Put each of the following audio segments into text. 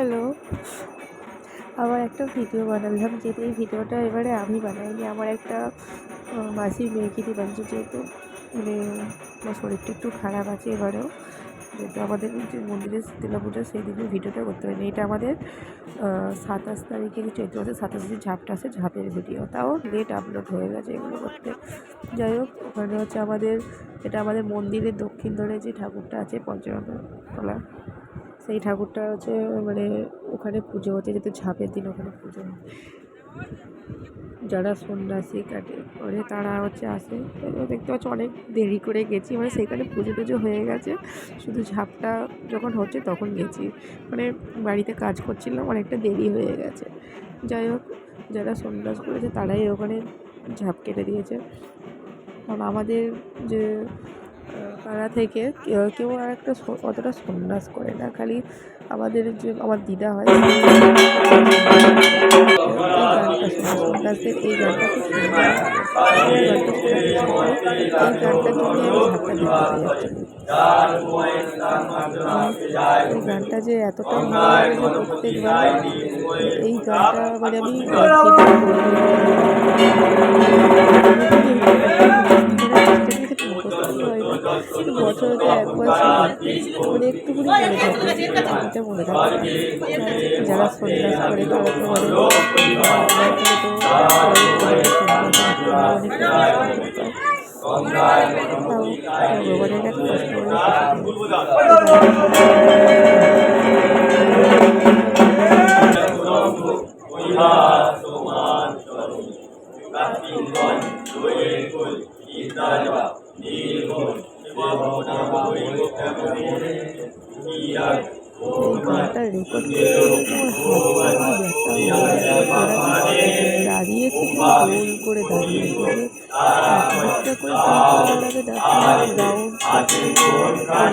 Hello, আবার একটা video বানালাম, যেহেতু এই ভিডিওটা এবারে আমি বানাইনি, আমার একটা মাসির মেয়েকে দিয়ে বানিয়েছি। যেহেতু মানে আমার শরীরটা একটু খারাপ আছে এবারেও, যেহেতু আমাদের যে মন্দিরের শীতলা পুজো সেই দিনে ভিডিওটা করতে পারিনি। এটা আমাদের 27 তারিখে যে চৈত্র মাসের 27 ঝাপটা আছে, ঝাপের ভিডিও, তাও লেট আপলোড হয়ে গেছে এগুলো করতে। যাই হোক, ওখানে হচ্ছে এটা আমাদের মন্দিরের দক্ষিণ ধারে যে ঠাকুরটা আছে পঞ্চরত্নতলা, সেই ঠাকুরটা হচ্ছে মানে ওখানে পুজো হচ্ছে, যেহেতু ঝাঁপের দিন ওখানে পুজো হয়। যারা সন্ন্যাসী কাটে করে তারা হচ্ছে আসে। দেখতে পাচ্ছি অনেক দেরি করে গেছি, মানে সেখানে পুজো টুজো হয়ে গেছে, শুধু ঝাঁপটা যখন হচ্ছে তখন গেছি, মানে বাড়িতে কাজ করছিলাম, অনেকটা দেরি হয়ে গেছে। যাই হোক, যারা সন্ন্যাস করেছে তারাই ওখানে ঝাঁপ কেটে দিয়েছে। কারণ আমাদের যে পাড়া থেকে কেউ আর একটা অতটা সন্ন্যাস করে না, খালি আমাদের যে আমার দিদা হয় এই গানটা শোনা, সন্ন্যাসদের এই গানটা খুব সুন্দর লাগে। এই গানটা শোনার ইচ্ছা করে, এই গানটার জন্য আমি ঝাঁপটা দিতে চাই। এই গানটা যে এতটা ভালো লাগে যে প্রত্যেকবার এই গানটা মানে আমি বছরে তো একবার মানে একটুকুনি মনে থাকে, এটা মনে থাকে। যারা সন্ন্যাস করে তারা তো মানে ভগবানের কাছে কষ্ট এই গানটা রেকর্ড করতে দাঁড়িয়েছে, গোল করে দাঁড়িয়েছে, যে একটা করে দাঁড়াবে রাউন্ড, আমার তো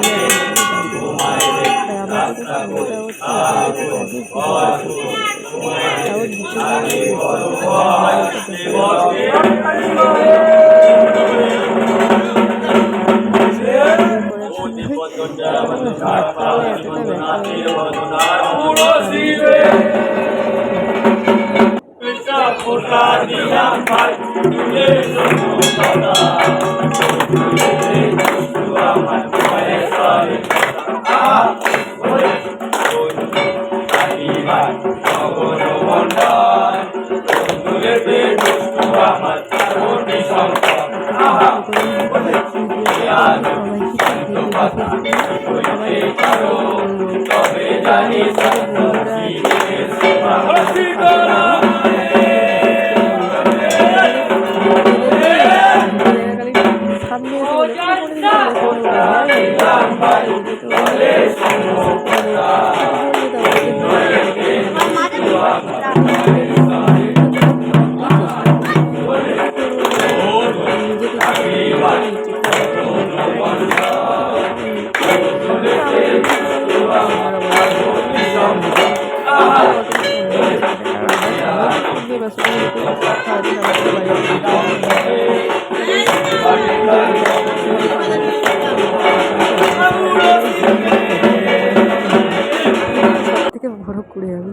সঙ্গটা বড় করে আমি।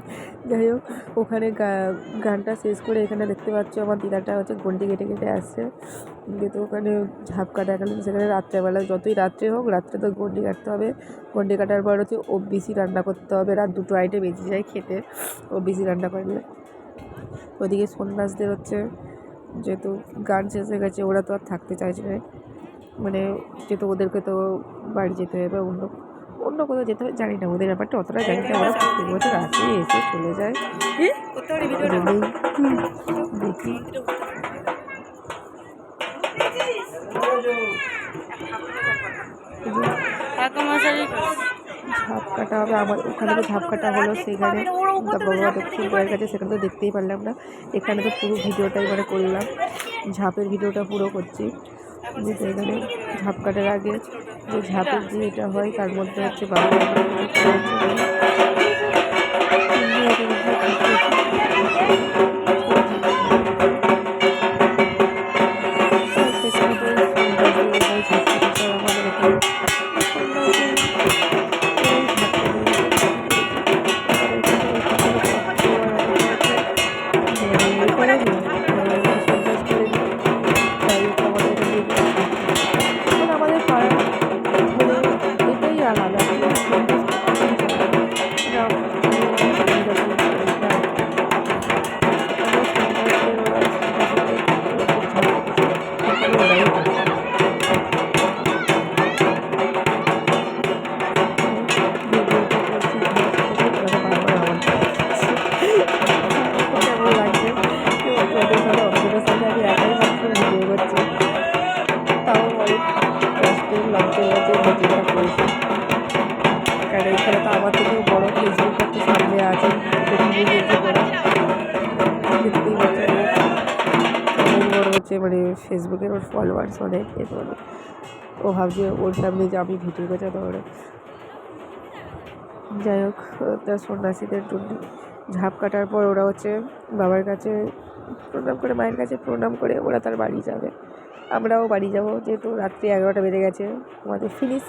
যাই হোক, ওখানে গানটা শেষ করে এখানে দেখতে পাচ্ছ আমার দিদাটা হচ্ছে গন্ডি কেটে কেটে আসছে, যেহেতু ওখানে ঝাঁপ কাটা গেলে সেখানে রাত্রেবেলা, যতই রাত্রে হোক, রাত্রে তো গন্ডি কাটতে হবে। গন্ডি কাটার পর হচ্ছে ওবিসি রান্না করতে হবে, রাত 2টো আইটে বেঁচে যায় খেতে ওবিসি রান্না করলে। ওইদিকে সন্ন্যাসদের হচ্ছে যেহেতু গান শেষ হয়ে গেছে, ওরা তো আর থাকতে চাইছে না, মানে যেহেতু ওদেরকে তো বাড়ি যেতে হবে, অন্য কোথাও যেতে হবে, জানি না ওদের ব্যাপারটা অতটা জানি না। ওরা প্রত্যেক বছর আসে, এসে চলে যায়, দেখি ঝাঁপ কাটা হবে। আমার ওখানে তো ঝাঁপ কাটা হলো, সেখানে বাবা দক্ষিণ বইয়ের কাছে, সেখানে তো দেখতেই পারলাম না। এখানে তো পুরো ভিডিওটাই মানে করলাম, ঝাঁপের ভিডিওটা পুরো করছি। এখানে ঝাঁপ কাটার আগে যে ঝাঁপের যে এটা হয়, তার মধ্যে হচ্ছে বাবা ফেসবুকের ওর ফলোয়ার্স অনেক, এরপর ও ভাবছে ওর সামনে যে আমি ভিডিও করছি দৌড়ে। যাই হোক, তার সন্ন্যাসীদের জন্য ঝাঁপ কাটার পর ওরা হচ্ছে বাবার কাছে প্রণাম করে, মায়ের কাছে প্রণাম করে ওরা তার বাড়ি যাবে। আমরাও বাড়ি যাব, যেহেতু রাত্রি 11টা বেজে গেছে, আমাদের ফিনিশ।